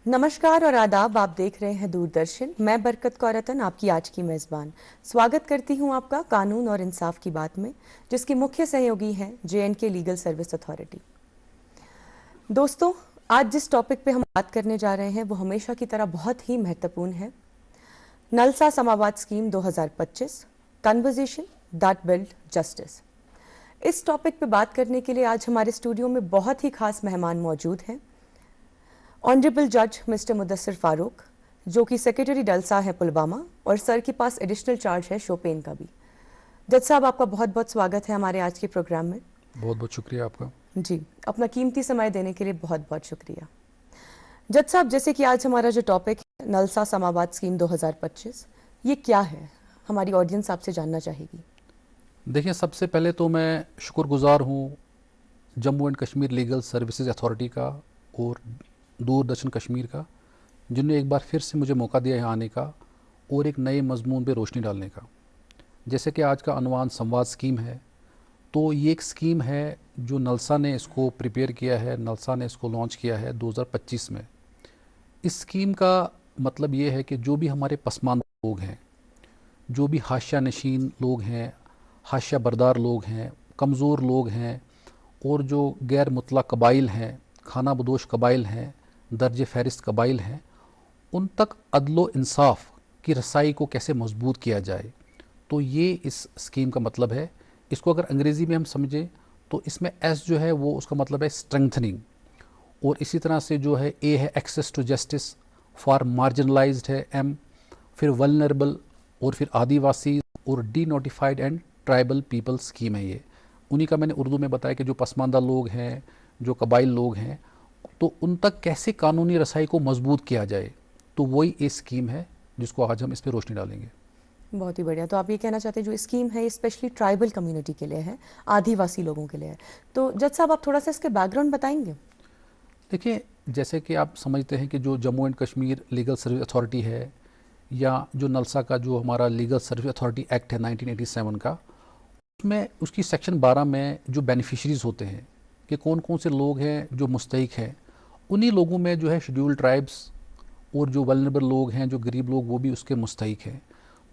नमस्कार और आदाब। आप देख रहे हैं दूरदर्शन। मैं बरकत कौर रतन आपकी आज की मेज़बान स्वागत करती हूं आपका कानून और इंसाफ की बात में, जिसकी मुख्य सहयोगी हैं J&K लीगल सर्विस अथॉरिटी। दोस्तों, आज जिस टॉपिक पे हम बात करने जा रहे हैं वो हमेशा की तरह बहुत ही महत्वपूर्ण है। NALSA Samvad scheme 2025, conversation that build justice. इस टॉपिक पे बात करने के लिए आज हमारे स्टूडियो में बहुत ही खास मेहमान मौजूद हैं। ऑनरेबल जज मिस्टर मुदस्सिर फारूक, जो कि सेक्रेटरी डलसा है पुलवामा, और सर के पास एडिशनल चार्ज है शोपेन का भी। जज साहब, आपका बहुत बहुत स्वागत है हमारे आज के प्रोग्राम में। बहुत बहुत शुक्रिया आपका। जी, अपना कीमती समय देने के लिए बहुत बहुत शुक्रिया। जज साहब, जैसे कि आज हमारा जो टॉपिक है नलसा समावाद स्कीम 2025, ये क्या है, हमारी ऑडियंस आपसे जानना चाहेगी। देखिए, सबसे पहले तो मैं शुक्रगुजार हूँ Jammu and Kashmir legal services authority का और दूरदर्शन कश्मीर का, जिन्होंने एक बार फिर से मुझे मौका दिया यहाँ आने का और एक नए मजमून पे रोशनी डालने का। जैसे कि आज का अनवान संवाद स्कीम है, तो ये एक स्कीम है जो नलसा ने इसको प्रिपेयर किया है, नलसा ने इसको लॉन्च किया है 2025 में। इस स्कीम का मतलब ये है कि जो भी हमारे पसमानदा लोग हैं, जो भी हाशिया नशीन लोग हैं, हाशिया बरदार लोग हैं, कमज़ोर लोग हैं, और जो गैर मुतला कबाइल हैं, खाना बदोश कबाइल हैं, दर्ज फ़हरिस्त कबाइल हैं, उन तक अदलो इंसाफ की रसाई को कैसे मजबूत किया जाए, तो ये इस स्कीम का मतलब है। इसको अगर अंग्रेज़ी में हम समझें तो इसमें एस जो है वो उसका मतलब है स्ट्रेंथनिंग, और इसी तरह से जो है ए है access to justice for marginalised है एम, फिर वल्नरेबल, और फिर आदिवासी, और denotified and tribal people scheme है ये। उन्हीं का मैंने उर्दू में बताया कि जो पसमानदा लोग हैं, जो कबाइल लोग हैं, तो उन तक कैसे कानूनी रसाई को मजबूत किया जाए, तो वही ये स्कीम है जिसको आज हम इस पर रोशनी डालेंगे। बहुत ही बढ़िया। तो आप ये कहना चाहते हैं जो स्कीम है ये स्पेशली ट्राइबल कम्युनिटी के लिए है, आदिवासी लोगों के लिए है। तो जज साहब, आप थोड़ा सा इसके बैकग्राउंड बताएंगे। देखिए, जैसे कि आप समझते हैं कि जो Jammu and Kashmir legal service authority है, या जो नलसा का जो हमारा लीगल सर्विस अथॉरिटी एक्ट है 1987 का, उसमें उसकी सेक्शन 12 में जो बेनिफिशरीज़ होते हैं कि कौन कौन से लोग हैं जो मुस्तहिक हैं, उन्हीं लोगों में जो है शेड्यूल्ड ट्राइब्स और जो वल्नरेबल लोग हैं, जो गरीब लोग, वो भी उसके मुस्तहिक हैं।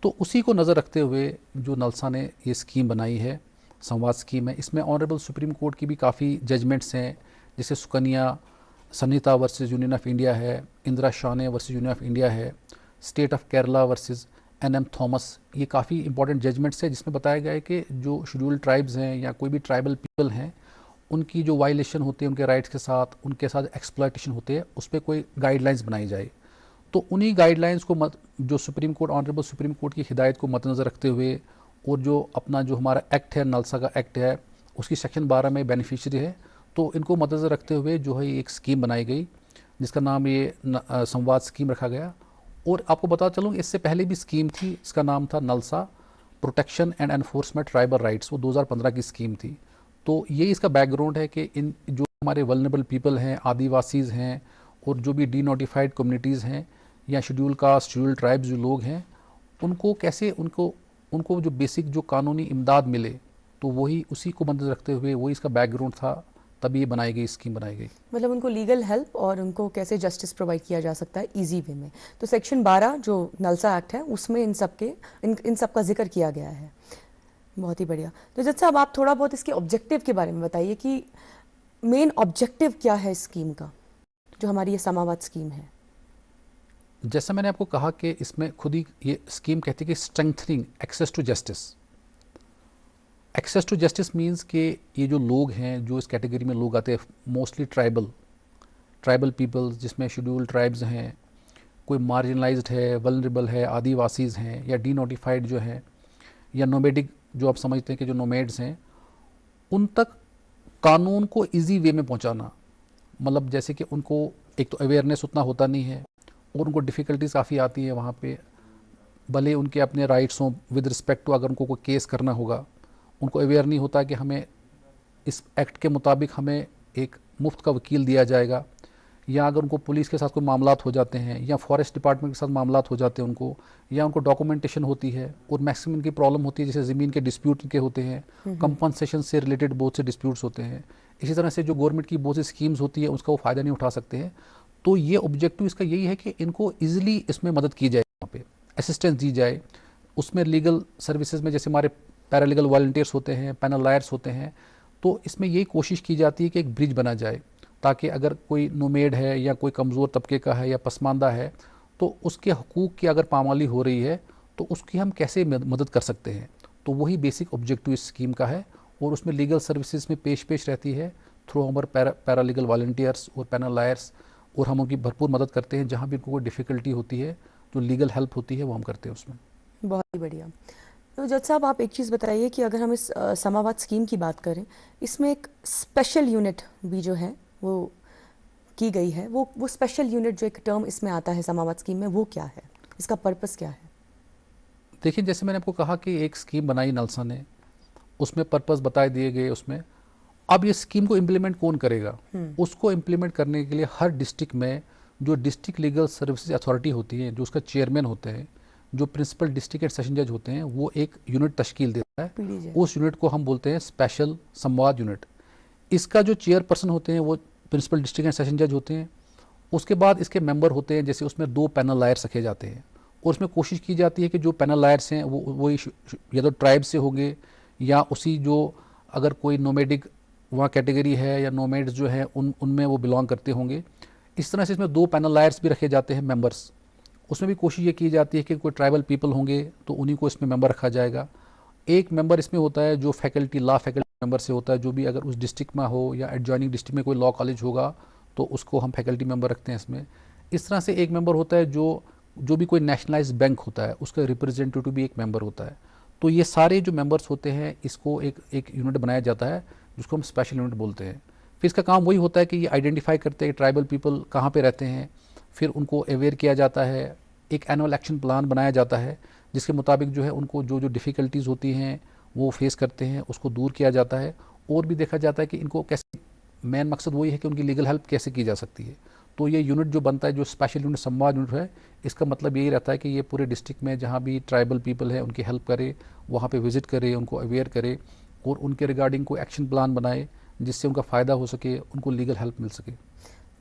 तो उसी को नज़र रखते हुए जो नलसा ने ये स्कीम बनाई है, संवाद स्कीम है। इसमें ऑनरेबल सुप्रीम कोर्ट की भी काफ़ी जजमेंट्स हैं, जैसे Sukanya Sanita versus union of India है, Indira Sawhney versus union of India है, state of Kerala versus N M. Thomas. ये काफ़ी इंपॉर्टेंट जजमेंट्स है जिसमें बताया गया है कि जो शेड्यूल्ड ट्राइब्स हैं या कोई भी ट्राइबल पीपल हैं, उनकी जो वायलेशन होती है उनके राइट्स के साथ, उनके साथ एक्सप्लॉयटेशन होते हैं, उस पर कोई गाइडलाइंस बनाई जाए। तो उन्हीं गाइडलाइंस को जो supreme court, honourable supreme court की हिदायत को मद्देनज़र रखते हुए, और जो अपना जो हमारा एक्ट है, नलसा का एक्ट है, उसकी सेक्शन 12 में बेनिफिशरी है, तो इनको मद्देनज़र रखते हुए जो है एक स्कीम बनाई गई जिसका नाम ये संवाद स्कीम रखा गया। और आपको बता चलूँ, इससे पहले भी स्कीम थी, इसका नाम था NALSA protection and enforcement tribal rights, वो 2015 की स्कीम थी। तो ये इसका बैकग्राउंड है कि इन जो हमारे वल्नरेबल पीपल हैं, आदिवासीज़ हैं, और जो भी डी नोटिफाइड कम्युनिटीज़ हैं या शेड्यूल कास्ट, शेड्यूल ट्राइब्स जो लोग हैं, उनको कैसे उनको उनको जो बेसिक जो कानूनी इमदाद मिले, तो वही उसी को मद्देनज़र रखते हुए वही इसका बैकग्राउंड था, तभी ये बनाई गई, स्कीम बनाई गई। मतलब उनको लीगल हेल्प और उनको कैसे जस्टिस प्रोवाइड किया जा सकता है इजी वे में। तो सेक्शन 12 जो नलसा एक्ट है उसमें इन सब का जिक्र किया गया है। बहुत ही बढ़िया। तो जज साहब, आप थोड़ा बहुत इसके ऑब्जेक्टिव के बारे में बताइए कि मेन ऑब्जेक्टिव क्या है इस स्कीम का, जो हमारी ये समावाद स्कीम है। जैसा मैंने आपको कहा कि इसमें खुद ही ये स्कीम कहती है कि strengthening access to justice. Access to justice means कि ये जो लोग हैं, जो इस कैटेगरी में लोग आते हैं, मोस्टली ट्राइबल पीपल्स, जिसमें शेड्यूल्ड ट्राइब्स हैं, कोई मार्जिनलाइज्ड है, वल्नरेबल है, आदिवासीज़ हैं, या डी नोटिफाइड जो है, या नोमेडिक जो आप समझते हैं कि जो नोमेड्स हैं, उन तक कानून को इजी वे में पहुंचाना। मतलब जैसे कि उनको एक तो अवेयरनेस उतना होता नहीं है, और उनको डिफ़िकल्टीज़ काफ़ी आती है वहाँ पे, भले उनके अपने राइट्स हों विद रिस्पेक्ट टू, अगर उनको कोई केस करना होगा, उनको अवेयर नहीं होता कि हमें इस एक्ट के मुताबिक हमें एक मुफ्त का वकील दिया जाएगा, या अगर उनको पुलिस के साथ कोई मामलात हो जाते हैं या फॉरेस्ट डिपार्टमेंट के साथ मामलात हो जाते हैं उनको, या उनको डॉक्यूमेंटेशन होती है, और मैक्सिमम इनकी प्रॉब्लम होती है जैसे ज़मीन के डिस्प्यूट के होते हैं, कंपनसेशन से रिलेटेड बहुत से डिस्प्यूट्स होते हैं। इसी तरह से जो गवर्नमेंट की बहुत सी स्कीम्स होती है उसका वो फ़ायदा नहीं उठा सकते हैं। तो ये ऑब्जेक्टिव इसका यही है कि इनको ईजिली इसमें मदद की जाए, वहाँ पे असिस्टेंस दी जाए। उसमें लीगल सर्विसेज में जैसे हमारे पैरालीगल वॉलंटियर्स होते हैं, पैनल लॉयर्स होते हैं, तो इसमें यही कोशिश की जाती है कि एक ब्रिज बना जाए, ताकि अगर कोई नोमेड है या कोई कमज़ोर तबके का है या पसमानदा है, तो उसके हकूक़ की अगर पामाली हो रही है तो उसकी हम कैसे मदद कर सकते हैं। तो वही बेसिक ऑब्जेक्टिव इस स्कीम का है, और उसमें लीगल सर्विसेज में पेश रहती है थ्रू हमारे पैरालीगल वॉलंटियर्स और पैनल लॉयर्स, और हम उनकी भरपूर मदद करते हैं। जहाँ भी उनको कोई डिफ़िकल्टी होती है, जो लीगल हेल्प होती है, वो हम करते हैं उसमें। बहुत ही बढ़िया। तो जज साहब, आप एक चीज़ बताइए कि अगर हम इस समावाद स्कीम की बात करें, इसमें एक स्पेशल यूनिट भी जो है वो की गई है, वो स्पेशल यूनिट जो एक टर्म इसमें आता है समावाद स्कीम में, वो क्या है, इसका पर्पस क्या है? देखिए, जैसे मैंने आपको कहा कि एक स्कीम बनाई नलसा ने, उसमें पर्पस बताए दिए गए उसमें। अब ये स्कीम को इम्प्लीमेंट कौन करेगा? उसको इम्प्लीमेंट करने के लिए हर डिस्ट्रिक्ट में जो डिस्ट्रिक्ट लीगल सर्विसेज अथॉरिटी होती है, जो उसका चेयरमैन होते हैं, जो प्रिंसिपल डिस्ट्रिक्ट एंड सेशन जज होते हैं, वो एक यूनिट तश्कील देता है। उस यूनिट को हम बोलते हैं स्पेशल संवाद यूनिट। इसका जो चेयरपर्सन होते हैं वो प्रिंसिपल डिस्ट्रिक्ट एंड सेशन जज होते हैं। उसके बाद इसके मेंबर होते हैं, जैसे उसमें 2 पैनल लॉयर्स रखे जाते हैं, और उसमें कोशिश की जाती है कि जो पैनल लॉयर्स हैं वो या तो ट्राइब से होंगे, या उसी जो अगर कोई नोमेडिक वहाँ कैटेगरी है या नोमेड्स जो है उनमें वो बिलोंग करते होंगे। इस तरह से इसमें 2 पैनल लॉयर्स भी रखे जाते हैं मेंबर्स। उसमें भी कोशिश ये की जाती है कि कोई ट्राइबल पीपल होंगे तो उन्हीं को इसमें मेंबर रखा जाएगा। एक मेंबर इसमें होता है जो फैकल्टी लॉ फैकल्टी मेंबर से होता है, जो भी अगर उस डिस्ट्रिक्ट में हो या एडजॉइनिंग डिस्ट्रिक्ट में कोई लॉ कॉलेज होगा तो उसको हम फैकल्टी मेंबर रखते हैं इसमें। इस तरह से एक मेंबर होता है जो भी कोई नेशनलाइज्ड बैंक होता है उसका रिप्रेजेंटेटिव भी एक मेंबर होता है। तो ये सारे जो मेंबर्स होते हैं, इसको एक यूनिट बनाया जाता है जिसको हम स्पेशल यूनिट बोलते हैं। फिर इसका काम वही होता है कि ये आइडेंटिफाई करते हैं ट्राइबल पीपल कहाँ पे रहते हैं, फिर उनको अवेयर किया जाता है। एक एनुअल एक्शन प्लान बनाया जाता है जिसके मुताबिक जो है उनको जो डिफ़िकल्टीज़ होती हैं वो फेस करते हैं, उसको दूर किया जाता है। और भी देखा जाता है कि इनको कैसे, मेन मकसद वही है कि उनकी लीगल हेल्प कैसे की जा सकती है। तो ये यूनिट जो बनता है, जो स्पेशल यूनिट संवाद यूनिट है, इसका मतलब यही रहता है कि ये पूरे डिस्ट्रिक्ट में जहाँ भी ट्राइबल पीपल है उनकी हेल्प करे, वहाँ पे विजिट करे, उनको अवेयर करे, और उनके रिगार्डिंग कोई एक्शन प्लान बनाए जिससे उनका फ़ायदा हो सके, उनको लीगल हेल्प मिल सके।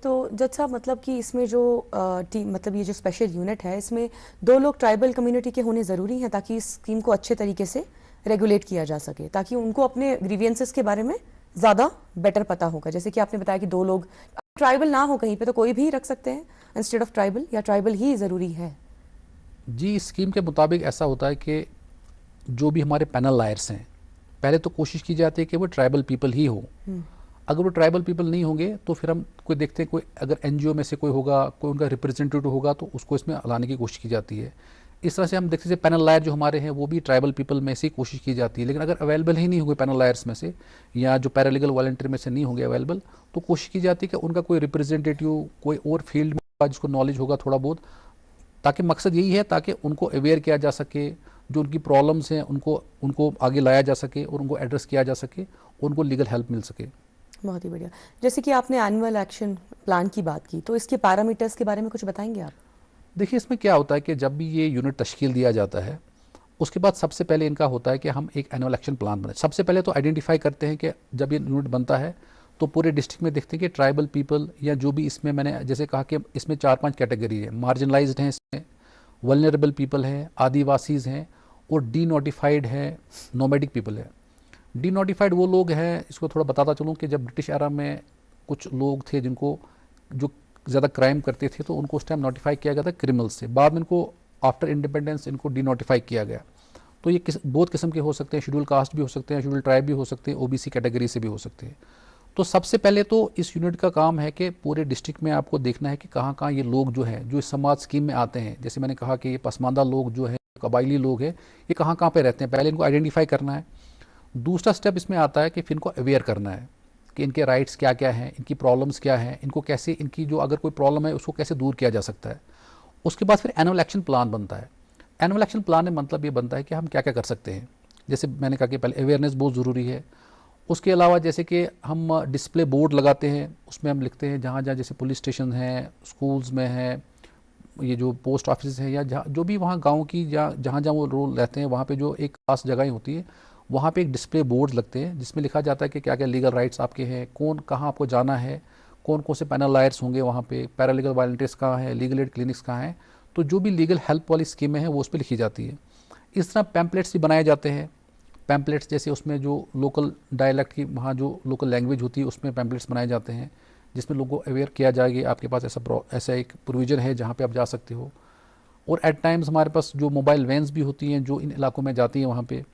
तो जज साहब, मतलब कि इसमें जो टीम, मतलब ये जो स्पेशल यूनिट है, इसमें 2 लोग ट्राइबल कम्युनिटी के होने ज़रूरी हैं ताकि इस स्कीम को अच्छे तरीके से रेगुलेट किया जा सके, ताकि उनको अपने ग्रीवियंसेस के बारे में ज़्यादा बेटर पता होगा। जैसे कि आपने बताया कि 2 लोग ट्राइबल ना हो कहीं पे तो कोई भी रख सकते हैं इंस्टेड ऑफ ट्राइबल, या ट्राइबल ही ज़रूरी है? जी, स्कीम के मुताबिक ऐसा होता है कि जो भी हमारे पैनल लॉयर्स हैं, पहले तो कोशिश की जाती है कि वो ट्राइबल पीपल ही हो। अगर वो ट्राइबल पीपल नहीं होंगे तो फिर हम कोई देखते हैं, कोई अगर एनजीओ में से कोई होगा, कोई उनका रिप्रेजेंटेटिव होगा, तो उसको इसमें लाने की कोशिश की जाती है। इस तरह से हम देखते हैं पैनल लॉयर जो हमारे हैं वो भी ट्राइबल पीपल में से ही कोशिश की जाती है। लेकिन अगर अवेलेबल ही नहीं होंगे पैनल लॉयर्स में से, या जो पैरालीगल वॉलंटियर में से नहीं होंगे अवेलेबल, तो कोशिश की जाती है कि उनका कोई रिप्रेजेंटेटिव कोई और फील्ड में होगा जिसको नॉलेज होगा थोड़ा बहुत, ताकि मकसद यही है ताकि उनको अवेयर किया जा सके, जो उनकी प्रॉब्लम्स हैं उनको आगे लाया जा सके और उनको एड्रेस किया जा सके, उनको लीगल हेल्प मिल सके। बहुत ही बढ़िया। जैसे कि आपने एनुअल एक्शन प्लान की बात की, तो इसके पैरामीटर्स के बारे में कुछ बताएंगे आप? देखिए, इसमें क्या होता है कि जब भी ये यूनिट तश्कील दिया जाता है, उसके बाद सबसे पहले इनका होता है कि हम एक एनुअल एक्शन प्लान बनाए। सबसे पहले तो आइडेंटिफाई करते हैं कि जब ये यूनिट बनता है तो पूरे डिस्ट्रिक्ट में देखते हैं कि ट्राइबल पीपल, या जो भी इसमें मैंने जैसे कहा कि इसमें 4-5 कैटेगरी है, मार्जिनलाइज्ड हैं, इसमें वल्नरेबल पीपल हैं, आदिवासीज़ हैं, और डी नोटिफाइड है, नोमैडिक पीपल है। डी नोटिफाइड वो लोग हैं, इसको थोड़ा बताता चलूँ कि जब ब्रिटिश एरा में कुछ लोग थे जिनको जो ज़्यादा क्राइम करते थे, तो उनको उस टाइम नोटिफाई किया गया था क्रिमिनल से। बाद में इनको आफ्टर इंडिपेंडेंस इनको डी नोटिफाई किया गया। तो ये बहुत किस्म के हो सकते हैं, शेड्यूल कास्ट भी हो सकते हैं, शेड्यूल ट्राइब भी हो सकते हैं, ओबीसी कैटेगरी से भी हो सकते हैं। तो सबसे पहले तो इस यूनिट का काम है कि पूरे डिस्ट्रिक्ट में आपको देखना है कि कहाँ कहाँ ये लोग जो हैं, जो इस समाज स्कीम में आते हैं, जैसे मैंने कहा कि ये पसमानदा लोग जो है, कबायली लोग हैं, ये कहाँ कहाँ पे रहते हैं, पहले इनको आइडेंटिफाई करना है। दूसरा स्टेप इसमें आता है कि फिर इनको अवेयर करना है कि इनके राइट्स क्या क्या हैं, इनकी प्रॉब्लम्स क्या हैं, इनको कैसे, इनकी जो अगर कोई प्रॉब्लम है उसको कैसे दूर किया जा सकता है। उसके बाद फिर एनुअल एक्शन प्लान बनता है। एनुअल एक्शन प्लान में मतलब ये बनता है कि हम क्या क्या कर सकते हैं। जैसे मैंने कहा कि पहले अवेयरनेस बहुत ज़रूरी है। उसके अलावा जैसे कि हम डिस्प्ले बोर्ड लगाते हैं, उसमें हम लिखते हैं जहाँ जहाँ, जैसे पुलिस स्टेशन हैं, स्कूल्स में हैं, ये जो पोस्ट ऑफिस हैं, या जहाँ जो भी वहाँ गाँव की जहाँ जहाँ वो रोल रहते हैं, वहाँ पे जो एक खास जगहें होती है, वहाँ पे एक डिस्प्ले बोर्ड लगते हैं जिसमें लिखा जाता है कि क्या क्या लीगल राइट्स आपके हैं, कौन कहाँ आपको जाना है, कौन कौन से पैनल लायर्स होंगे वहाँ पे, पैरालीगल वॉलंटियर्स कहाँ हैं, लीगल एड क्लिनिक्स कहाँ हैं। तो जो भी लीगल हेल्प वाली स्कीमें हैं वो उस पर लिखी जाती है। इस तरह पैम्पलेट्स भी बनाए जाते हैं। पैम्पलेट्स जैसे उसमें जो लोकल डायलेक्ट की वहाँ जो लोकल लैंग्वेज होती है उसमें पैम्पलेट्स बनाए जाते हैं, जिसमें लोगों को अवेयर किया जाएगा आपके पास ऐसा एक प्रोविज़न है जहाँ पे आप जा सकते हो। और एट टाइम्स हमारे पास जो मोबाइल वैन्स भी होती हैं जो इन इलाकों में जाती हैं वहाँ पे।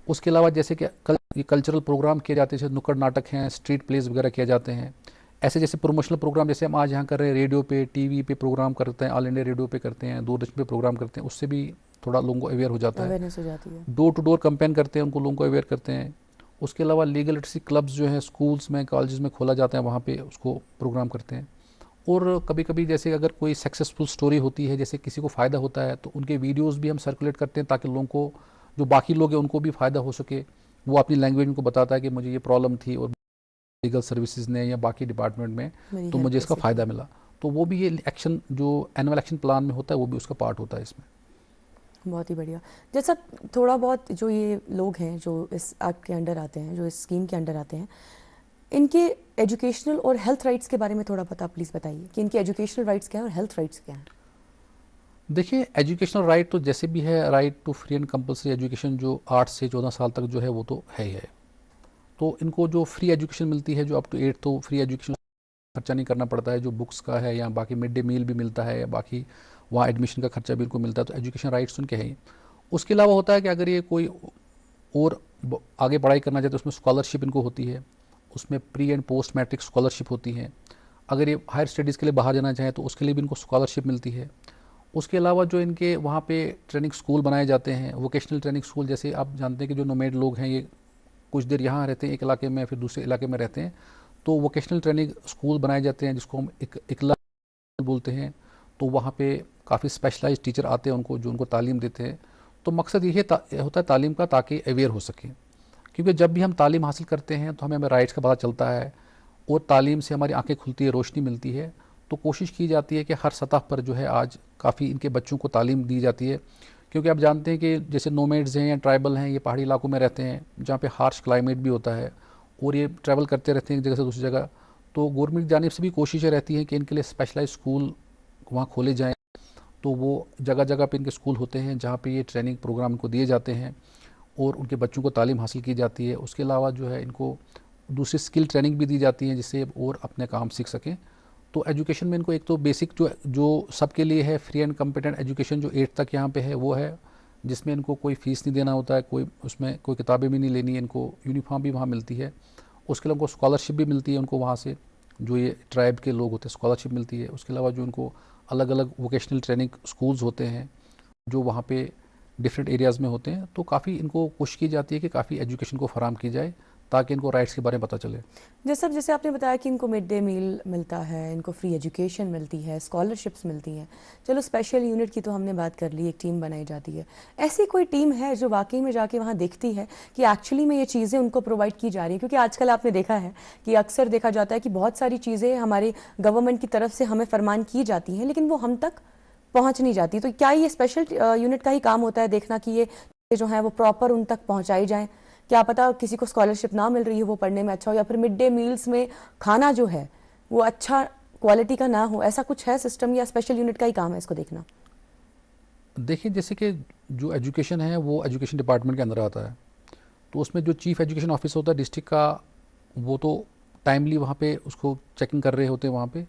उसके अलावा जैसे कि कल्चरल प्रोग्राम किए जाते हैं, जैसे नुक्कड़ नाटक हैं, स्ट्रीट प्लेस वगैरह किए जाते हैं। ऐसे जैसे प्रमोशनल प्रोग्राम जैसे हम आज यहाँ कर रहे हैं, रेडियो पे, टीवी पे प्रोग्राम करते हैं, ऑल इंडिया रेडियो पे करते हैं, दूरदर्शन पे प्रोग्राम करते हैं, उससे भी थोड़ा लोगों को अवेयर हो जाता है। अवेयरनेस हो जाती है। डोर टू डोर कैंपेन करते हैं, उनको लोगों को अवेयर करते हैं। उसके अलावा लीगल लिटरेसी क्लब्स जो हैं स्कूल्स में, कॉलेजेस में खोला जाता है, वहाँ पे उसको प्रोग्राम करते हैं। और कभी कभी जैसे अगर कोई सक्सेसफुल स्टोरी होती है, जैसे किसी को फ़ायदा होता है, तो उनके वीडियोस भी हम सर्कुलेट करते हैं ताकि लोगों को, जो बाकी लोग हैं उनको भी फ़ायदा हो सके। वो अपनी लैंग्वेज उनको बताता है कि मुझे ये प्रॉब्लम थी और लीगल सर्विसेज ने या बाकी डिपार्टमेंट में मेरी तो हेल्प मुझे इसका कैसे फ़ायदा की। मिला। तो वो भी ये एक्शन जो एनुअल एक्शन प्लान में होता है वो भी उसका पार्ट होता है इसमें। बहुत ही बढ़िया। जैसा थोड़ा बहुत जो ये लोग हैं जो इस एक्ट के अंडर आते हैं, जो इस स्कीम के अंडर आते हैं, इनके एजुकेशनल और हेल्थ राइट्स के बारे में थोड़ा पता प्लीज़ बताइए कि इनके एजुकेशनल राइट्स क्या हैं और हेल्थ राइट्स क्या हैं। देखिए, एजुकेशनल राइट तो जैसे भी है, right to free and compulsory education जो 8 से 14 साल तक जो है वो तो है ही है। तो इनको जो फ्री एजुकेशन मिलती है, जो अप टू 8, तो फ्री एजुकेशन खर्चा नहीं करना पड़ता है, जो बुक्स का है या बाकी मिड डे मील भी मिलता है या बाकी वहाँ एडमिशन का खर्चा भी इनको मिलता है। तो एजुकेशन राइट्स उनके हैं। उसके अलावा होता है कि अगर ये कोई और आगे पढ़ाई करना चाहते तो उसमें स्कॉलरशिप इनको होती है, उसमें pre and post matric scholarship होती है। अगर ये हायर स्टडीज़ के लिए बाहर जाना चाहें तो उसके लिए भी इनको स्कॉलरशिप मिलती है। उसके अलावा जो इनके वहाँ पे ट्रेनिंग स्कूल बनाए जाते हैं, वोकेशनल ट्रेनिंग स्कूल, जैसे आप जानते हैं कि जो नोमैड लोग हैं ये कुछ देर यहाँ रहते हैं एक इलाके में, फिर दूसरे इलाके में रहते हैं, तो वोकेशनल ट्रेनिंग स्कूल बनाए जाते हैं जिसको हम इकला बोलते हैं। तो वहाँ पे काफ़ी स्पेशलाइज्ड टीचर आते हैं उनको, जो उनको तालीम देते हैं। तो मकसद ये होता है तालीम का, ताकि अवेयर हो सके। क्योंकि जब भी हम तालीम हासिल करते हैं तो हमें हमें राइट्स का पता चलता है और तालीम से हमारी आंखें खुलती है, रोशनी मिलती है। तो कोशिश की जाती है कि हर सतह पर जो है आज काफ़ी इनके बच्चों को तालीम दी जाती है। क्योंकि आप जानते हैं कि जैसे नोमैड्स हैं या ट्राइबल हैं, ये पहाड़ी इलाकों में रहते हैं जहाँ पे हार्श क्लाइमेट भी होता है और ये ट्रैवल करते रहते हैं एक जगह से दूसरी जगह। तो गवर्नमेंट की जानिब से भी कोशिशें रहती हैं कि इनके लिए स्पेशलाइज स्कूल वहाँ खोले जाएँ। तो वो जगह जगह पे इनके स्कूल होते हैं जहाँ पे ये ट्रेनिंग प्रोग्राम इनको दिए जाते हैं और उनके बच्चों को तालीम हासिल की जाती है। उसके अलावा जो है इनको दूसरी स्किल ट्रेनिंग भी दी जाती है जिससे और अपने काम सीख सकें। तो एजुकेशन में इनको एक तो बेसिक जो जो सबके लिए है, फ्री एंड कम्पिटेंट एजुकेशन जो 8 तक यहाँ पे है वो है, जिसमें इनको कोई फ़ीस नहीं देना होता है, कोई उसमें कोई किताबें भी नहीं लेनी है, इनको यूनिफॉर्म भी वहाँ मिलती है। उसके अलावा उनको स्कॉलरशिप भी मिलती है, उनको वहाँ से जो ये ट्राइब के लोग होते हैं स्कॉलरशिप मिलती है। उसके अलावा जो उनको अलग अलग वोकेशनल ट्रेनिंग स्कूल्स होते हैं जो वहाँ पे डिफरेंट एरियाज़ में होते हैं। तो काफ़ी इनको कोशिश की जाती है कि काफ़ी एजुकेशन को फराम की जाए ताकि इनको राइट्स के बारे में पता चले। जैसे आपने बताया कि इनको मिड डे मील मिलता है, इनको फ्री एजुकेशन मिलती है, स्कॉलरशिप्स मिलती हैं। चलो स्पेशल यूनिट की तो हमने बात कर ली, एक टीम बनाई जाती है। ऐसी कोई टीम है जो वाकई में जाके वहाँ देखती है कि एक्चुअली में ये चीज़ें उनको प्रोवाइड की जा रही हैं? क्योंकि आजकल आपने देखा है कि अक्सर देखा जाता है कि बहुत सारी चीज़ें हमारे गवर्नमेंट की तरफ से हमें फरमान की जाती हैं लेकिन वो हम तक पहुँच नहीं जाती। तो क्या ये स्पेशल यूनिट का ही काम होता है देखना कि ये जो है वो प्रॉपर उन तक पहुँचाई जाएँ? क्या पता किसी को स्कॉलरशिप ना मिल रही हो, वो पढ़ने में अच्छा हो, या फिर मिड डे मील्स में खाना जो है वो अच्छा क्वालिटी का ना हो, ऐसा कुछ है सिस्टम या स्पेशल यूनिट का ही काम है इसको देखना? देखिए, जैसे कि जो एजुकेशन है वो एजुकेशन डिपार्टमेंट के अंदर आता है, तो उसमें जो चीफ़ एजुकेशन ऑफिसर होता है डिस्ट्रिक्ट का, वो तो टाइमली वहाँ पे उसको चेकिंग कर रहे होते हैं वहाँ पे।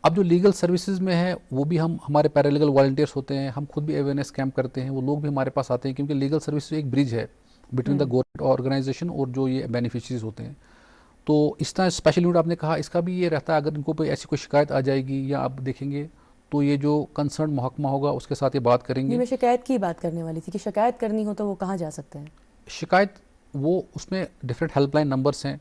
अब जो लीगल सर्विसेज में है वो भी हम, हमारे पैरालीगल वॉलंटियर्स होते हैं, हम खुद भी अवेयरनेस कैंप करते हैं, वो लोग भी हमारे पास आते हैं, क्योंकि लीगल सर्विस एक ब्रिज है बिटवीन द गवर्नमेंट ऑर्गेनाइजेशन और जो ये बेनिफिशरीज होते हैं। तो इस तरह स्पेशल यूनिट आपने कहा, इसका भी ये रहता है अगर इनको कोई ऐसी कोई शिकायत आ जाएगी या आप देखेंगे तो ये जो कंसर्न महकमा होगा उसके साथ ये बात जी, करेंगे। मैं शिकायत की बात करने वाली थी कि शिकायत करनी हो तो वो कहाँ जा सकते हैं? शिकायत, वो उसमें डिफरेंट हेल्पलाइन नंबर्स हैं,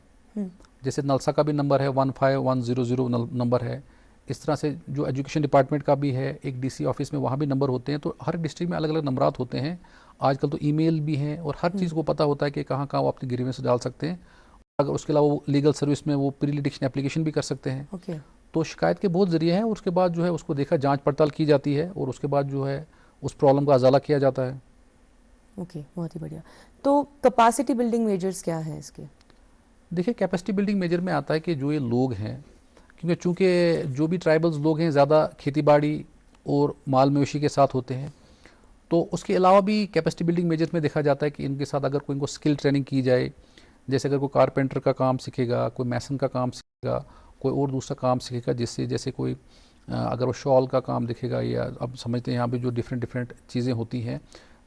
जैसे नलसा का भी नंबर है 15100 नंबर है। इस तरह से जो एजुकेशन डिपार्टमेंट का भी है, एक डीसी ऑफिस में वहाँ भी नंबर होते हैं। तो हर डिस्ट्रिक्ट में अलग अलग नंबरात होते हैं। आजकल तो ईमेल भी हैं और हर चीज़ को पता होता है कि कहाँ कहाँ वो अपनी ग्रीवेंस डाल सकते हैं। अगर उसके अलावा वो लीगल सर्विस में वो प्री लिटिगेशन एप्लीकेशन भी कर सकते हैं। ओके। तो शिकायत के बहुत ज़रिए हैं और उसके बाद जो है उसको देखा, जांच पड़ताल की जाती है और उसके बाद जो है उस प्रॉब्लम का अजाला किया जाता है। ओके, बहुत ही बढ़िया। तो कैपेसिटी बिल्डिंग मेजर्स क्या हैं इसके? देखिए, कैपेसिटी बिल्डिंग मेजर में आता है कि जो ये लोग हैं, क्योंकि चूँकि जो भी ट्राइबल्स लोग हैं ज़्यादा खेती बाड़ी और माल मवेशी के साथ होते हैं, तो उसके अलावा भी कैपेसिटी बिल्डिंग मेजर्स में देखा जाता है कि इनके साथ अगर कोई इनको स्किल ट्रेनिंग की जाए, जैसे अगर कोई कारपेंटर का काम सीखेगा, कोई मैसन का काम सीखेगा, कोई और दूसरा काम सीखेगा, जिससे जैसे कोई अगर वो शॉल का काम दिखेगा, या अब समझते हैं यहाँ पे जो डिफरेंट डिफरेंट चीज़ें होती हैं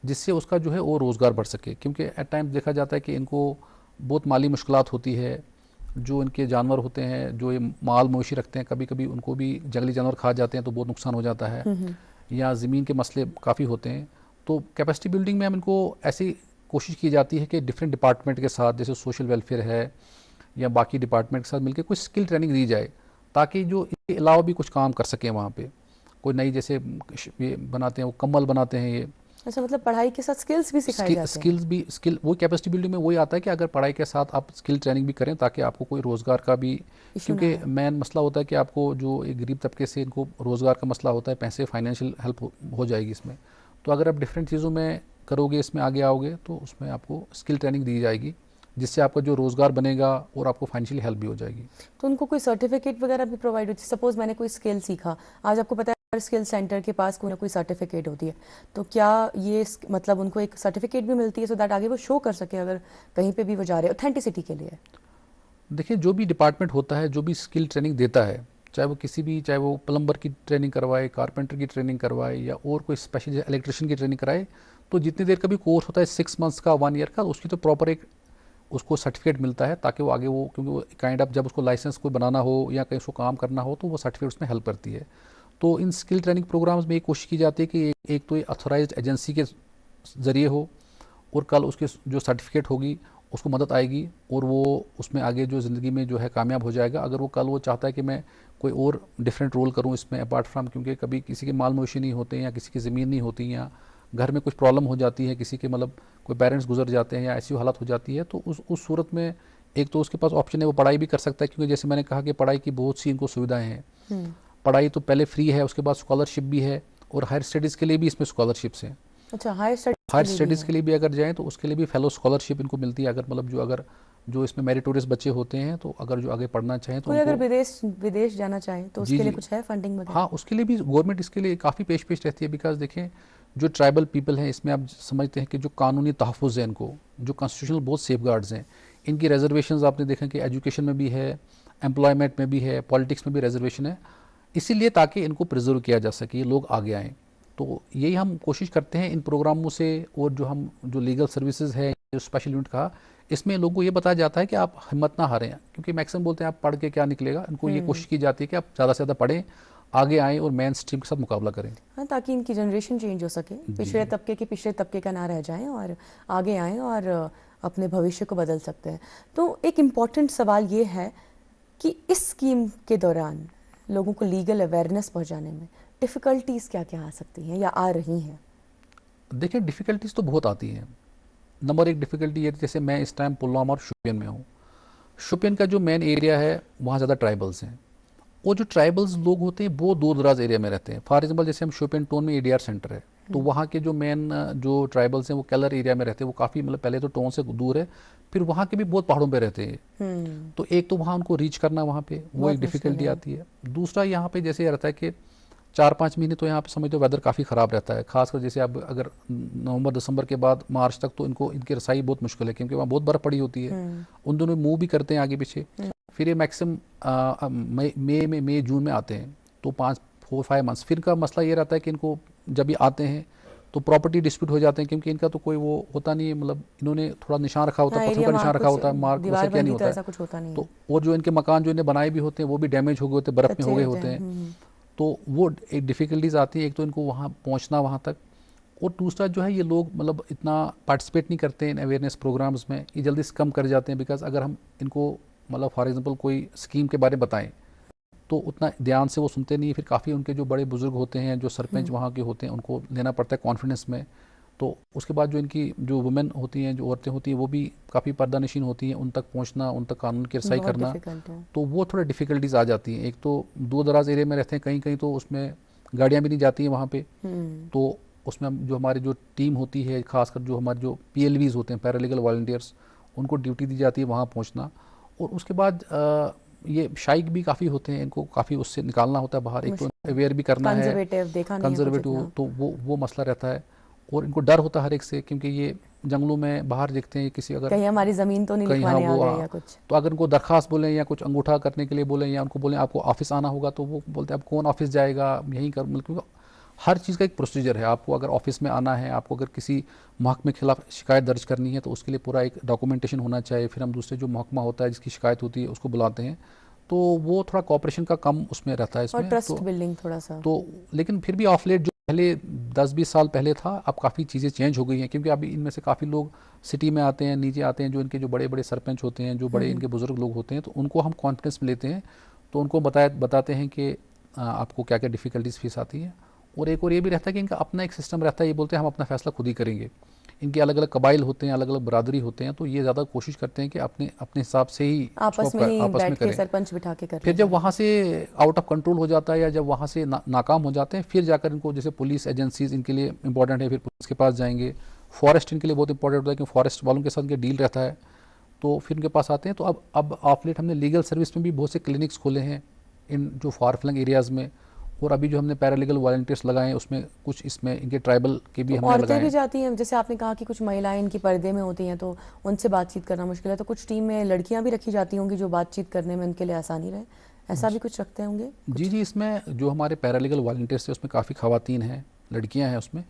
जिससे उसका जो है वो रोज़गार बढ़ सके। क्योंकि एट टाइम्स देखा जाता है कि इनको बहुत माली मुश्किलात होती है, जो इनके जानवर होते हैं, जो ये माल मवेशी रखते हैं, कभी कभी उनको भी जंगली जानवर खा जाते हैं तो बहुत नुकसान हो जाता है, या ज़मीन के मसले काफ़ी होते हैं। तो कैपेसिटी बिल्डिंग में हम इनको ऐसी कोशिश की जाती है कि डिफरेंट डिपार्टमेंट के साथ, जैसे सोशल वेलफेयर है या बाकी डिपार्टमेंट के साथ मिलकर कोई स्किल ट्रेनिंग दी जाए, ताकि जो इसके अलावा भी कुछ काम कर सकें वहाँ पे। कोई नई जैसे ये बनाते हैं, वो कम्बल बनाते हैं ये। अच्छा, मतलब पढ़ाई के साथ स्किल्स भी सिखाए जाते हैं? स्किल्स भी, स्किल वो कैपेसिटी बिल्डिंग में वही आता है कि अगर पढ़ाई के साथ आप स्किल ट्रेनिंग भी करें, ताकि आपको कोई रोज़गार का भी, क्योंकि मेन मसला होता है कि आपको जो एक गरीब तबके से इनको रोज़गार का मसला होता है, पैसे फाइनेंशियल हेल्प हो जाएगी इसमें। तो अगर आप डिफरेंट चीज़ों में करोगे, इसमें आगे आओगे, तो उसमें आपको स्किल ट्रेनिंग दी जाएगी, जिससे आपका जो रोज़गार बनेगा और आपको फाइनेंशियली हेल्प भी हो जाएगी। तो उनको कोई सर्टिफिकेट वगैरह भी प्रोवाइड होती है? सपोज मैंने कोई स्किल सीखा, आज आपको पता है हर स्किल सेंटर के पास कोई ना कोई सर्टिफिकेट होती है, तो क्या ये मतलब उनको एक सर्टिफिकेट भी मिलती है सो दैट आगे वो शो कर सके अगर कहीं पे भी वो जा रहे हैं, ऑथेंटिसिटी के लिए? देखिए, जो भी डिपार्टमेंट होता है, जो भी स्किल ट्रेनिंग देता है, चाहे वो किसी भी, चाहे वो प्लम्बर की ट्रेनिंग करवाए, कारपेंटर की ट्रेनिंग करवाए, या और कोई स्पेशल इलेक्ट्रिशियन की ट्रेनिंग कराए, तो जितनी देर का भी कोर्स होता है, 6 मंथ्स का, 1 ईयर का, उसकी तो प्रॉपर एक उसको सर्टिफिकेट मिलता है, ताकि वो आगे वो, क्योंकि वो काइंड ऑफ जब उसको लाइसेंस कोई बनाना हो या कहीं उसको काम करना हो, तो वो सर्टिफिकेट उसमें हेल्प करती है। तो इन स्किल ट्रेनिंग प्रोग्राम्स में ये कोशिश की जाती है कि एक तो ये अथोराइज्ड एजेंसी के ज़रिए हो, और कल उसकी जो सर्टिफिकेट होगी उसको मदद आएगी, और वो उसमें आगे जो ज़िंदगी में जो है कामयाब हो जाएगा। अगर वो कल वो चाहता है कि मैं कोई और डिफरेंट रोल करूँ इसमें अपार्ट फ्राम, क्योंकि कभी किसी के माल मवेशी नहीं होते हैं, या किसी की ज़मीन नहीं होती, या घर में कुछ प्रॉब्लम हो जाती है, किसी के मतलब कोई पेरेंट्स गुजर जाते हैं, या ऐसी हालत हो जाती है, तो उस सूरत में एक तो उसके पास ऑप्शन है, वो पढ़ाई भी कर सकता है, क्योंकि जैसे मैंने कहा कि पढ़ाई की बहुत सी इनको सुविधाएँ हैं। पढ़ाई तो पहले फ्री है, उसके बाद स्कॉलरशिप भी है, और हायर स्टडीज़ के लिए भी इसमें स्कॉलरशिप्स हैं। अच्छा, हायर स्टडीज़ के लिए भी अगर जाएँ तो उसके लिए भी फेलो स्कॉलरशिप इनको मिलती है। अगर मतलब जो इसमें मेरिटोरियस बच्चे होते हैं, तो अगर जो आगे पढ़ना चाहें तो कोई अगर उनको, विदेश जाना चाहे तो जी उसके लिए जी, कुछ है फंडिंग वगैरह? हाँ, उसके लिए भी गवर्नमेंट इसके लिए काफ़ी पेश रहती है। बिकॉज देखें, जो ट्राइबल पीपल हैं, इसमें आप समझते हैं कि जो कानूनी तहफ़्फ़ुज़ है इनको, जो कॉन्स्टिट्यूशनल बहुत सेफ गार्ड्स हैं, इनकी रिजर्वेशंस आपने देखा कि एजुकेशन में भी है, एम्प्लॉयमेंट में भी है, पॉलिटिक्स में भी रिजर्वेशन है, इसीलिए ताकि इनको प्रिजर्व किया जा सके, ये लोग आगे आएँ। तो यही हम कोशिश करते हैं इन प्रोग्रामों से, और जो लीगल सर्विसेज है, जो स्पेशल यूनिट का, इसमें लोगों को ये बताया जाता है कि आप हिम्मत ना हारें, क्योंकि मैक्सिमम बोलते हैं आप पढ़ के क्या निकलेगा। इनको ये कोशिश की जाती है कि आप ज़्यादा से ज़्यादा पढ़ें, आगे आएँ और मेन स्ट्रीम के साथ मुकाबला करें। हाँ, ताकि इनकी जनरेशन चेंज हो सके, पिछड़े तबके के पिछड़े तबके का ना रह जाएं और आगे आएं और अपने भविष्य को बदल सकते हैं। तो एक इम्पॉर्टेंट सवाल ये है कि इस स्कीम के दौरान लोगों को लीगल अवेयरनेस पहुंचाने में डिफ़िकल्टीज़ क्या क्या आ सकती हैं या आ रही हैं? देखिए, डिफ़िकल्टीज़ तो बहुत आती हैं। नंबर एक डिफ़िकल्टी ये, जैसे मैं इस टाइम पुलवामा और शोपियन में हूँ। शोपियन का जो मेन एरिया है, वहाँ ज़्यादा ट्राइबल्स हैं। वो जो ट्राइबल्स लोग होते हैं वो दूर दराज एरिया में रहते हैं। फॉर एग्जाम्पल, जैसे हम शोपियन टोन में एडीआर सेंटर है, तो वहाँ के जो मेन जो ट्राइबल्स हैं वो केलर एरिया में रहते हैं। वो काफ़ी मतलब पहले तो टोन से दूर है, फिर वहाँ के भी बहुत पहाड़ों पे रहते हैं। तो एक तो वहाँ उनको रीच करना, वहाँ पे वो एक बहुत मुश्किल डिफ़िकल्टी है। आती है। दूसरा, यहाँ पे जैसे रहता है कि 4-5 महीने तो यहाँ पे समझ लो वेदर काफ़ी ख़राब रहता है, खासकर जैसे अब अगर नवंबर दिसंबर के बाद मार्च तक, तो इनको इनकी रसाई बहुत मुश्किल है, क्योंकि वहाँ बहुत बर्फ़ पड़ी होती है। उन दोनों मूव भी करते हैं आगे पीछे। फिर ये मैक्सिमम मई जून में आते हैं, तो 4-5 मंथ्स। फिर का मसला ये रहता है कि इनको जब ये आते हैं तो प्रॉपर्टी डिस्प्यूट हो जाते हैं, क्योंकि इनका तो कोई वो होता नहीं है, मतलब इन्होंने थोड़ा निशान रखा होता हाँ, है, पत्थरों एरिया का मार्क निशान रखा कुछ होता है, मार्क वैसा दीवार क्या नहीं बंदी तो होता ऐसा है। कुछ होता नहीं है। तो और जो इनके मकान जो इन्हें बनाए भी होते हैं वो भी डैमेज हो गए होते हैं, बर्फ़ में हो कच्चे गए होते होते हैं। हैं। तो वो एक डिफ़िकल्टीज आती है, एक तो इनको वहाँ पहुँचना वहाँ तक, और दूसरा जो है ये लोग मतलब इतना पार्टिसिपेट नहीं करते इन अवेयरनेस प्रोग्राम्स में, ये जल्दी से कम कर जाते हैं। बिकॉज अगर हम इनको मतलब फॉर एग्जांपल कोई स्कीम के बारे में बताएं, तो उतना ध्यान से वो सुनते नहीं है। फिर काफ़ी उनके जो बड़े बुजुर्ग होते हैं, जो सरपंच वहाँ के होते हैं, उनको लेना पड़ता है कॉन्फिडेंस में। तो उसके बाद जो इनकी जो वुमेन होती हैं, जो औरतें होती हैं, वो भी काफ़ी पर्दानशीन होती हैं, उन तक पहुँचना, उन तक कानून की रसाई बहुत करना, डिफिकल्ट है। तो वो थोड़ा डिफ़िकल्टीज आ जाती हैं। एक तो दूर दराज एरिया में रहते हैं, कहीं कहीं तो उसमें गाड़ियाँ भी नहीं जाती हैं वहाँ पे। तो उसमें जो हमारी जो टीम होती है, खासकर जो हमारे जो पीएलवीज होते हैं, पैरालीगल वॉलंटियर्स, उनको ड्यूटी दी जाती है वहाँ पहुँचना। और उसके बाद ये शाइक भी काफ़ी होते हैं, इनको काफ़ी उससे निकालना होता है बाहर, एक तो अवेयर भी करना है, कंजर्वेटिव देखा नहीं है कुछ कंजर्वेटिव, इतना। तो वो मसला रहता है। और इनको डर होता है हर एक से, क्योंकि ये जंगलों में बाहर देखते हैं किसी अगर कहीं हमारी जमीन तो नहीं कहीं, हाँ लिखवाने आ वो, गए हाँ, या कुछ। तो अगर उनको दरखास्त बोलें या कुछ अंगूठा करने के लिए बोलें या उनको बोलें आपको ऑफिस आना होगा, तो वो बोलते हैं अब कौन ऑफिस जाएगा, यहीं कर, मतलब क्योंकि हर चीज़ का एक प्रोसीजर है। आपको अगर ऑफिस में आना है, आपको अगर किसी महकमे के खिलाफ शिकायत दर्ज करनी है, तो उसके लिए पूरा एक डॉक्यूमेंटेशन होना चाहिए। फिर हम दूसरे जो महकमा होता है जिसकी शिकायत होती है उसको बुलाते हैं, तो वो थोड़ा कॉपरेशन का कम उसमें रहता है और इसमें। ट्रस्ट बिल्डिंग थोड़ा सा। तो लेकिन फिर भी ऑफ लेट जो पहले 10-20 साल पहले था, अब काफ़ी चीज़ें चेंज हो गई हैं, क्योंकि अभी इनमें से काफ़ी लोग सिटी में आते हैं, नीचे आते हैं, जो इनके जो बड़े बड़े सरपंच होते हैं, जो बड़े इनके बुजुर्ग लोग होते हैं, तो उनको हम कॉन्फ्रेंस में लेते हैं, तो उनको बताते हैं कि आपको क्या क्या डिफ़िकल्टीज फेस आती है। और एक और ये भी रहता है कि इनका अपना एक सिस्टम रहता है, ये बोलते हैं हम अपना फैसला खुद ही करेंगे। इनके अलग अलग कबाइल होते हैं, अलग अलग बरादरी होते हैं, तो ये ज़्यादा कोशिश करते हैं कि अपने अपने हिसाब से ही उसको आपस में ही आपस में बैठ के करें। सरपंच बिठा के कर फिर ले जब सारा वहाँ कुछ। से आउट ऑफ कंट्रोल हो जाता है या जब वहाँ से नाकाम हो जाते हैं, फिर जाकर इनको, जैसे पुलिस एजेंसीज इनके लिए इंपॉर्टेंट है, फिर पुलिस के पास जाएंगे। फॉरेस्ट इनके लिए बहुत इंपॉर्टेंट होता है, क्योंकि फॉरेस्ट वालों के साथ इनके डील रहता है, तो फिर इनके पास आते हैं। तो अब ऑफ लेट हमने लीगल सर्विस में भी बहुत से क्लिनिक्स खोले हैं इन जो फार फ्लंग एरियाज़ में। और अभी जो हमने पैरालीगल वॉलंटियर्स लगाए हैं, उसमें कुछ इसमें इनके ट्राइबल के भी तो हमने औरतें लगाए भी हैं। जाती हैं, जैसे आपने कहा कि कुछ महिलाएं इनकी पर्दे में होती हैं तो उनसे बातचीत करना मुश्किल है, तो कुछ टीम में लड़कियां भी रखी जाती होंगी जो बातचीत करने में उनके लिए आसानी रहे, ऐसा भी कुछ रखते होंगे जी कुछ। जी, इसमें जो हमारे पैरालीगल वॉलंटियर्स हैं उसमें काफ़ी खवातीन हैं, लड़कियां हैं उसमें।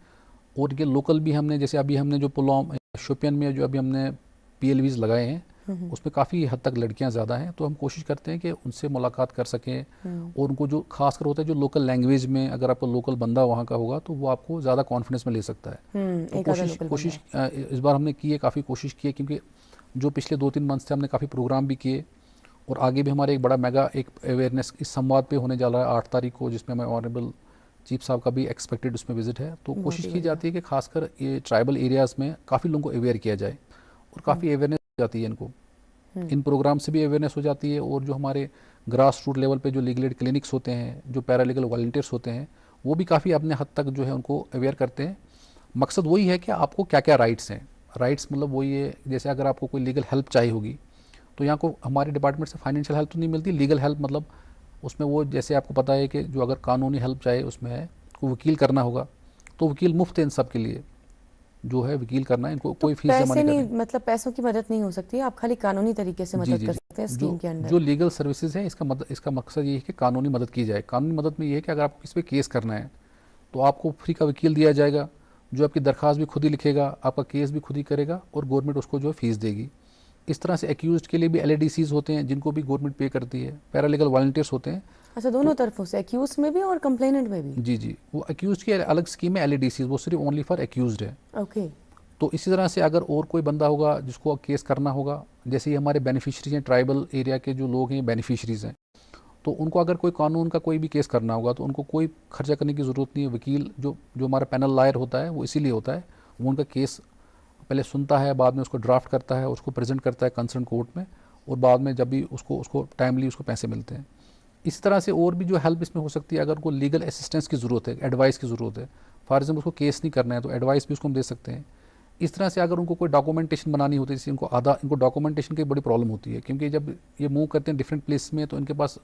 और ये लोकल भी हमने, जैसे अभी हमने जो पुलवामा शोपियन में जो अभी हमने पीएलवीज लगाए हैं, उसमें काफ़ी हद तक लड़कियां ज़्यादा हैं, तो हम कोशिश करते हैं कि उनसे मुलाकात कर सकें। और उनको जो खासकर होता है जो लोकल लैंग्वेज में, अगर आपको लोकल बंदा वहाँ का होगा तो वो आपको ज़्यादा कॉन्फिडेंस में ले सकता है। तो एक आधा कोशिश लोकल बंदा कोशिश है। इस बार हमने की है, काफ़ी कोशिश की है, क्योंकि जो पिछले 2-3 मंथ से हमने काफ़ी प्रोग्राम भी किए। और आगे भी हमारे एक बड़ा मेगा एक अवेयरनेस इस संवाद पे होने जा रहा है 8 तारीख को, जिसमें हमारे ऑनरेबल चीफ साहब का भी एक्सपेक्टेड उसमें विजिट है। तो बहुत कोशिश ही की बढ़िया। जाती है कि खासकर ये ट्राइबल एरियाज़ में काफ़ी लोगों को अवेयर किया जाए, और काफ़ी अवेयरनेस हो जाती है इनको, इन प्रोग्राम से भी अवेयरनेस हो जाती है। और जो हमारे ग्रास रूट लेवल पे जो लीगल एड क्लिनिक्स होते हैं, जो पैरालीगल वॉलंटियर्स होते हैं, वो भी काफ़ी अपने हद तक जो है उनको अवेयर करते हैं। मकसद वही है कि आपको क्या क्या राइट्स हैं। राइट्स मतलब वही है, जैसे अगर आपको कोई लीगल हेल्प चाहिए होगी, तो यहाँ को हमारे डिपार्टमेंट से फाइनेंशियल हेल्प तो नहीं मिलती, लीगल हेल्प मतलब उसमें वो, जैसे आपको पता है कि जो अगर कानूनी हेल्प चाहिए उसमें है को वकील करना होगा, तो वकील मुफ्त है इन सब के लिए, जो है वकील करना है, इनको तो कोई फीस जमा पैसे नहीं नहीं, करनी। मतलब पैसों की मदद नहीं हो सकती, आप खाली कानूनी तरीके से जी मदद जी कर जी, सकते हैं जो स्कीम के अंडर। जो लीगल सर्विसेज है, इसका मकसद ये है कि कानूनी मदद की जाए। कानूनी मदद में ये है कि अगर आपको किसी पे केस करना है, तो आपको फ्री का वकील दिया जाएगा, जो आपकी दरख्वास्त भी खुद ही लिखेगा, आपका केस भी खुद ही करेगा, और गवर्नमेंट उसको जो है फीस देगी। इस तरह से एक्यूज के लिए भी एलएडीसीज होते हैं, जिनको भी गवर्नमेंट पे करती है, पैरालीगल वॉलंटियर्स होते हैं। अच्छा, दोनों तो तरफों से, एक्यूज में भी और कंप्लेनेंट में भी। जी जी, वो एक्यूज की अलग स्कीम है एलएडीसीज, वो सिर्फ ओनली फॉर एक्यूज है। ओके। तो इसी तरह से अगर और कोई बंदा होगा जिसको केस करना होगा, जैसे ये हमारे बेनिफिशरीज हैं, ट्राइबल एरिया के जो लोग हैं बेनिफिशरीज हैं, तो उनको अगर कोई कानून का कोई भी केस करना होगा, तो उनको कोई खर्चा करने की ज़रूरत नहीं है। वकील जो जो हमारा पैनल लॉयर होता है, वो इसीलिए होता है, वो उनका केस पहले सुनता है, बाद में उसको ड्राफ्ट करता है, उसको प्रेजेंट करता है कंसर्न कोर्ट में, और बाद में जब भी उसको उसको टाइमली उसको पैसे मिलते हैं। इस तरह से और भी जो हेल्प इसमें हो सकती है, अगर उनको लीगल असिस्टेंस की ज़रूरत है, एडवाइस की ज़रूरत है, फॉर एग्जाम्पल उसको केस नहीं करना है, तो एडवाइस भी उसको हम दे सकते हैं। इस तरह से अगर उनको कोई डॉक्यूमेंटेशन बनानी होती है, जैसे इनको डॉक्यूमेंटेशन की बड़ी प्रॉब्लम होती है, क्योंकि जब ये मूव करते हैं डिफरेंट प्लेस में, तो इनके पास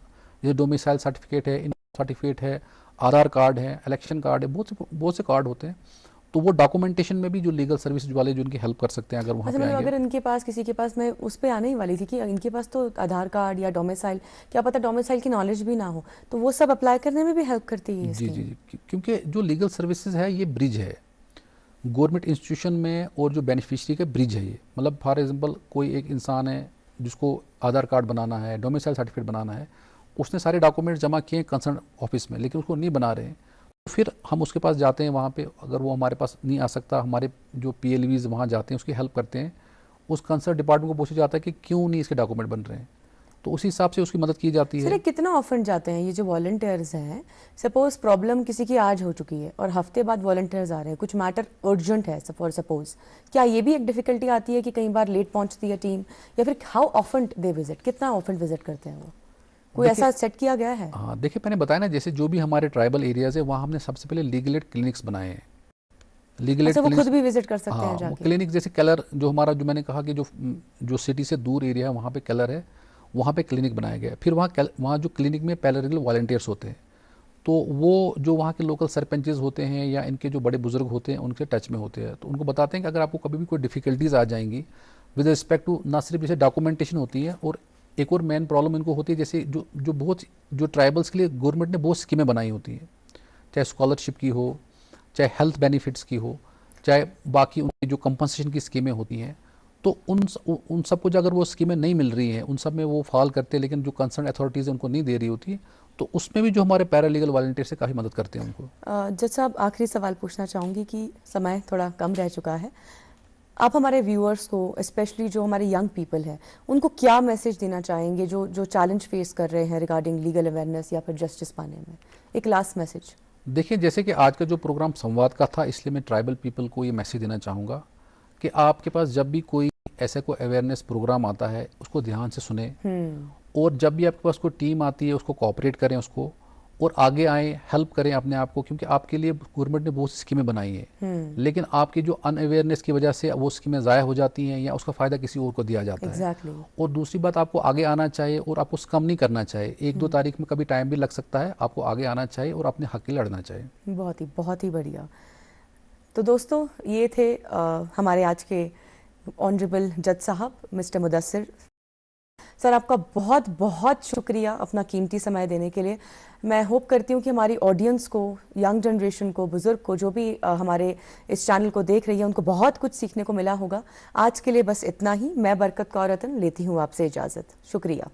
जैसे डोमिसाइल सर्टिफिकेट है, इनकम सर्टिफिकेट है, आधार कार्ड है, इलेक्शन कार्ड है, बहुत से कार्ड होते हैं। तो वो डॉक्यूमेंटेशन में भी जो लीगल सर्विस वाले जो इनकी हेल्प कर सकते हैं, अगर वहाँ अच्छा, पे मतलब आएंगे। अगर इनके पास, किसी के पास, मैं उस पे आने ही वाली थी कि इनके पास तो आधार कार्ड या डोमिसाइल, क्या पता डोमिसाइल की नॉलेज भी ना हो, तो वो सब अप्लाई करने में भी हेल्प करती है ये जी जी स्कीम। जी, क्योंकि जो लीगल सर्विसेज है ये ब्रिज है गवर्नमेंट इंस्टीट्यूशन में और जो बेनिफिशियरी का ब्रिज है ये। मतलब फॉर एग्जांपल कोई एक इंसान है जिसको आधार कार्ड बनाना है, डोमिसाइल सर्टिफिकेट बनाना है, उसने सारे डॉक्यूमेंट जमा किए कंसर्न ऑफिस में, लेकिन उसको नहीं बना रहे हैं, तो फिर हम उसके पास जाते हैं वहाँ पे। अगर वो हमारे पास नहीं आ सकता, हमारे जो पीएलवीज वहाँ जाते हैं, उसकी हेल्प करते हैं। उस कंसर्न डिपार्टमेंट को पूछा जाता है कि क्यों नहीं इसके डॉक्यूमेंट बन रहे हैं, तो उसी हिसाब से उसकी मदद की जाती सर, ये है। कितना ऑफन जाते हैं ये जो वॉलंटियर्स हैं? सपोज प्रॉब्लम किसी की आज हो चुकी है और हफ्ते बाद वॉलंटियर्स आ रहे हैं, कुछ मैटर अर्जेंट है फॉर सपोज, क्या ये भी एक डिफिकल्टी आती है कि कई बार लेट पहुंचती है टीम, या फिर हाउ ऑफन दे विजिट, कितना ऑफन विजिट करते हैं वो? कोई देखिए, ऐसा सेट किया गया है? हाँ देखिए, मैंने बताया ना, जैसे जो भी हमारे ट्राइबल एरियाज़ है, वहाँ हमने सबसे पहले लीगल एड क्लिनिक्स बनाए हैं। लीगल एड अच्छा, वो खुद क्लिनिक्स, भी विजिट कर सकते हाँ हैं वो जाके? क्लिनिक जैसे केलर, जो हमारा जो मैंने कहा कि जो जो सिटी से दूर एरिया है वहाँ पे केलर है, वहाँ पे क्लिनिक बनाया गया है। फिर वहाँ जो क्लिनिक में पैरालीगल वॉलंटियर्स होते हैं, तो वो जो वहाँ के लोकल सरपंचेस होते हैं या इनके जो बड़े बुजुर्ग होते हैं उनके टच में होते हैं, तो उनको बताते हैं कि अगर आपको कभी भी कोई डिफ़िकल्टीज़ आ जाएंगी विद रिस्पेक्ट टू, ना सिर्फ जैसे डॉक्यूमेंटेशन होती है, और एक और मेन प्रॉब्लम इनको होती है जैसे जो ट्राइबल्स के लिए गवर्नमेंट ने बहुत स्कीमें बनाई होती हैं, चाहे स्कॉलरशिप की हो, चाहे हेल्थ बेनिफिट्स की हो, चाहे बाकी उनकी जो कंपनसेशन की स्कीमें होती हैं, तो उन सबको जो अगर वो स्कीमें नहीं मिल रही हैं, उन सब में वो फाल करते हैं, लेकिन जो कंसर्न अथॉरिटीज़ उनको नहीं दे रही होती, तो उसमें भी जो हमारे पैरालीगल वॉलंटियर से काफ़ी मदद करते हैं उनको। जज साहब, आखिरी सवाल पूछना चाहूँगी कि समय थोड़ा कम रह चुका है, आप हमारे व्यूअर्स को, स्पेशली जो हमारे यंग पीपल हैं, उनको क्या मैसेज देना चाहेंगे जो जो चैलेंज फेस कर रहे हैं रिगार्डिंग लीगल अवेयरनेस या फिर जस्टिस पाने में? एक लास्ट मैसेज। देखिए, जैसे कि आज का जो प्रोग्राम संवाद का था, इसलिए मैं ट्राइबल पीपल को ये मैसेज देना चाहूँगा कि आपके पास जब भी कोई ऐसा कोई अवेयरनेस प्रोग्राम आता है, उसको ध्यान से सुने, और जब भी आपके पास कोई टीम आती है उसको कोऑपरेट करें उसको, और आगे आए, हेल्प करें अपने आप को, क्योंकि आपके लिए गवर्नमेंट ने बहुत सी स्कीमें बनाई हैं, लेकिन आपकी जो अनअवेयरनेस की वजह से वो स्कीमें ज़ाया हो जाती हैं या उसका फ़ायदा किसी और को दिया जाता exactly. है। और दूसरी बात, आपको आगे आना चाहिए और आपको कम नहीं करना चाहिए। 1-2 तारीख में कभी टाइम भी लग सकता है, आपको आगे आना चाहिए और अपने हक के लिए लड़ना चाहिए। बहुत ही बढ़िया। तो दोस्तों, ये थे हमारे आज के ऑनरेबल जज साहब मिस्टर मुदस्सिर सर। आपका बहुत बहुत शुक्रिया अपना कीमती समय देने के लिए। मैं होप करती हूँ कि हमारी ऑडियंस को, यंग जनरेशन को, बुज़ुर्ग को, जो भी हमारे इस चैनल को देख रही है, उनको बहुत कुछ सीखने को मिला होगा। आज के लिए बस इतना ही। मैं बरकत कौर रतन लेती हूँ आपसे इजाज़त। शुक्रिया।